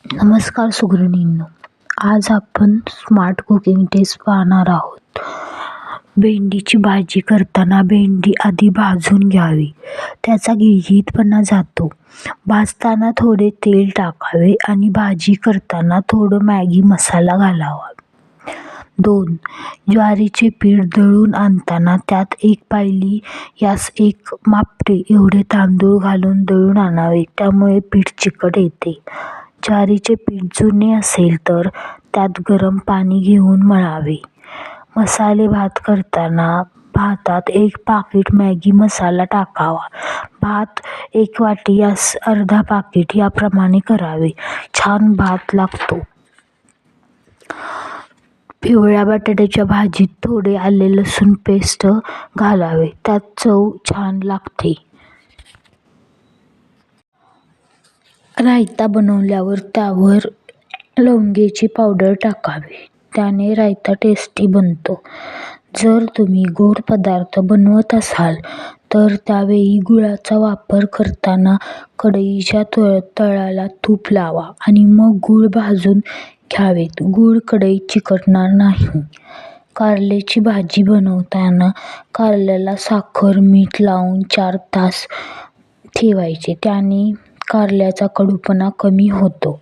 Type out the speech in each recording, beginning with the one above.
नमस्कार सुगरणींनो, आज आपण स्मार्ट कुकिंग टिप्स पाहणार आहोत. भेंडीची भाजी करताना भेंडी आधी भाजून घ्यावी, त्याचा गिळगिळीतपणा जातो. भाजताना थोडे तेल टाकावे आणि भाजी करताना थोडं मॅगी मसाला घालावा. 2. ज्वारीचे पीठ दळून आणताना त्यात 1 पायली यास 1 मापटे एवढे तांदूळ घालून दळून आणावे, त्यामुळे पीठ चिकट येते. ज्वारीचे पीठ जुने असेल तर त्यात गरम पाणी घेऊन मळावे. मसाले भात करताना भातात 1 पाकीट मॅगी मसाला टाकावा. भात 1 वाटी यास अर्धा पाकीट याप्रमाणे करावे. छान भात लागतो. पिवळ्या बटाट्याच्या भाजीत थोडे आले लसूण पेस्ट घालावे, त्यात चव छान लागते. रायता बनवल्यावर त्यावर लवंगेची पावडर टाकावी, त्याने रायता टेस्टी बनतो. जर तुम्ही गोड पदार्थ बनवत असाल तर त्यावेळी गुळाचा वापर करताना कढईच्या तळाला तूप लावा आणि मग गूळ भाजून घ्यावेत. गूळ कढईत चिकटणार नाही. कारल्याची भाजी बनवताना कारल्याला साखर, मीठ लावून 4 तास ठेवायचे, त्याने कारल्याचा कडूपणा कमी होतो.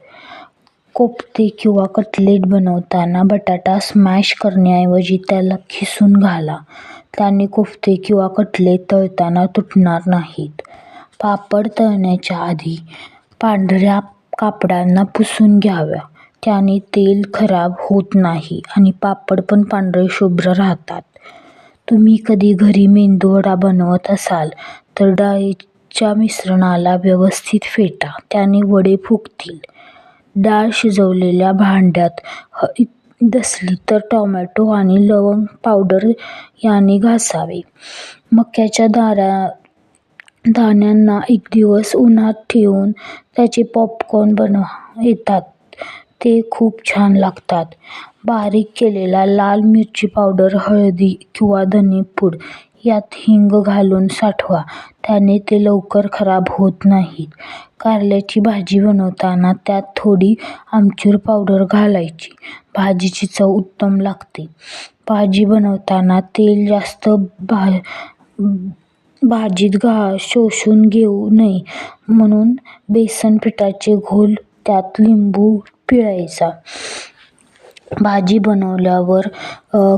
कोफ्ते किंवा कटलेट बनवताना बटाटा स्मॅश करण्याऐवजी त्याला खिसून घाला, त्याने कोफ्ते किंवा कटलेट तळताना तुटणार नाहीत. पापड तळण्याच्या आधी पांढऱ्या कापडाने पुसून घ्यावा, त्याने तेल खराब होत नाही आणि पापड पण पांढरे शुभ्र राहतात. तुम्ही कधी घरी मेदूवडा बनवत असाल तर डाळीच्या मिश्रणाला व्यवस्थित फेटा, त्याने वडे फुगतील. डाळ शिजवलेल्या भांड्यात नसली तर टोमॅटो आणि लवंग पावडर याने घासावे. मक्याच्या दाण्यांना 1 दिवस उन्हात ठेवून त्याचे पॉपकॉर्न बनवता येतात, ते खूप छान लागतात. बारीक केलेला लाल मिरची पावडर, हळदी किंवा धनेपूड यात हिंग घालून साठवा, त्याने ते लवकर खराब होत नाहीत. कारल्याची भाजी बनवताना त्यात थोडी आमचूर पावडर घालायची, भाजीची चव उत्तम लागते. भाजी बनवताना तेल जास्त भाजीत शोषून घेऊ नये म्हणून बेसन पिठाचे घोल त्यात लिंबू पिळायचा. भाजी बनवल्यावर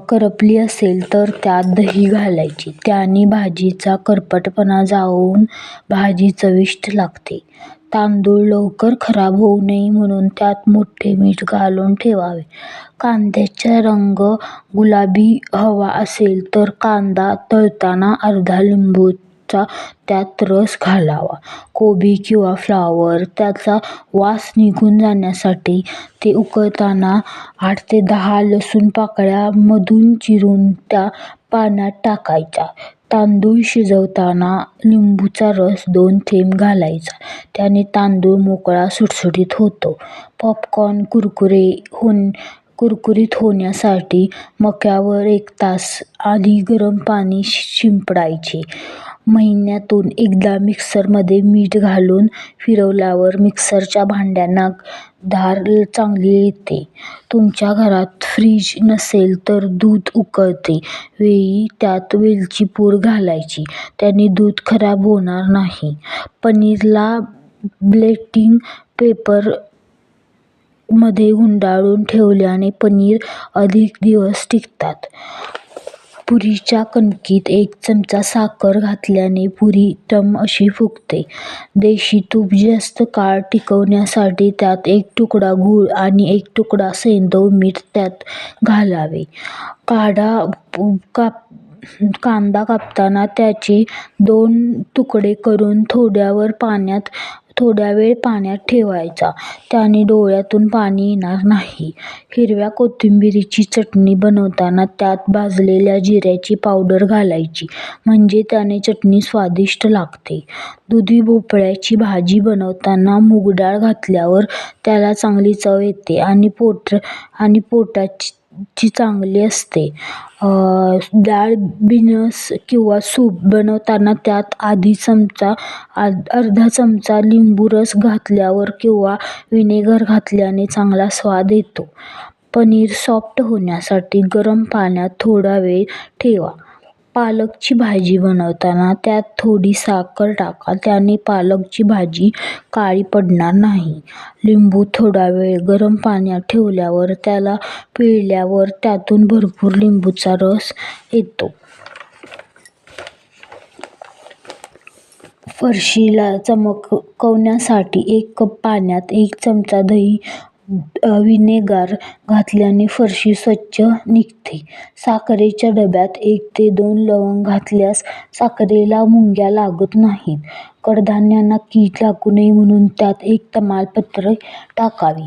करपली असेल तर त्यात दही घालायचे, त्याने भाजीचा करपटपणा जाऊन भाजी चविष्ट लागते. तांदूळ लवकर खराब होऊ नये म्हणून त्यात मोठे मीठ घालून ठेवावे. कांद्याचा रंग गुलाबी हवा असेल तर कांदा तळताना अर्धा लिंबूचा त्यात रस घालावा. कोबी किंवा फ्लॉवर त्याचा वास निघून जाण्यासाठी ते उकळताना 8 ते 10 लसूण पाकळ्या मधून चिरून त्या पाण्यात टाकायच्या. तांदूळ शिजवताना लिंबूचा रस 2 थेंब घालायचा, त्याने तांदूळ मोकळा सुटसुटीत होतो. पॉपकॉर्न कुरकुरीत होण्यासाठी मक्यावर 1 तास आधी गरम पाणी शिंपडायचे. महिन्यातून एकदा मिक्सरमध्ये मीठ घालून फिरवल्यावर मिक्सरच्या भांड्यांना धार चांगली येते. तुमच्या घरात फ्रीज नसेल तर दूध उकळते वेळी त्यात वेलची पूड घालायची, त्याने दूध खराब होणार नाही. पनीरला ब्लेटिंग पेपर मध्ये गुंडाळून ठेवल्याने पनीर अधिक दिवस टिकतात. पुरीच्या कणकीत 1 चमचा साखर घातल्याने पुरी टम अशी फुगते. देशी तूप जास्त काळ टिकवण्यासाठी त्यात 1 तुकडा गूळ आणि 1 तुकडा सैंधव मीठ त्यात घालावे. कांदा कापताना त्याचे 2 तुकडे करून थोड्या वेळ पाण्यात ठेवायचा, त्याने डोळ्यातून पाणी येणार नाही. हिरव्या कोथिंबीरीची चटणी बनवताना त्यात भाजलेल्या जिऱ्याची पावडर घालायची, म्हणजे त्याने चटणी स्वादिष्ट लागते. दुधी भोपळ्याची भाजी बनवताना मूगडाळ घातल्यावर त्याला चांगली चव येते आणि पोटाची ची चांगली असते. डाळ बिनस किंवा सूप बनवताना त्यात अर्धा चमचा लिंबू रस घातल्यावर किंवा व्हिनेगर घातल्याने चांगला स्वाद येतो. पनीर सॉफ्ट होण्यासाठी गरम पाण्यात थोडा वेळ ठेवा. पालकची भाजी बनवताना त्यात थोडी साखर टाका, त्याने पालकची भाजी काळी पडणार नाही. लिंबू थोडा वेळ गरम पाण्यात ठेवल्यावर त्याला पिळल्यावर त्यातून भरपूर लिंबूचा रस येतो. फरशीला चमकवण्यासाठी 1 कप पाण्यात 1 चमचा दही व्हिनेगर घातल्याने फरशी स्वच्छ निघते. साखरेच्या डब्यात 1 ते 2 लवंग घातल्यास साखरेला मुंग्या लागत नाहीत. कडधान्यांना कीड लागू नये म्हणून त्यात 1 तमालपत्र टाकावे.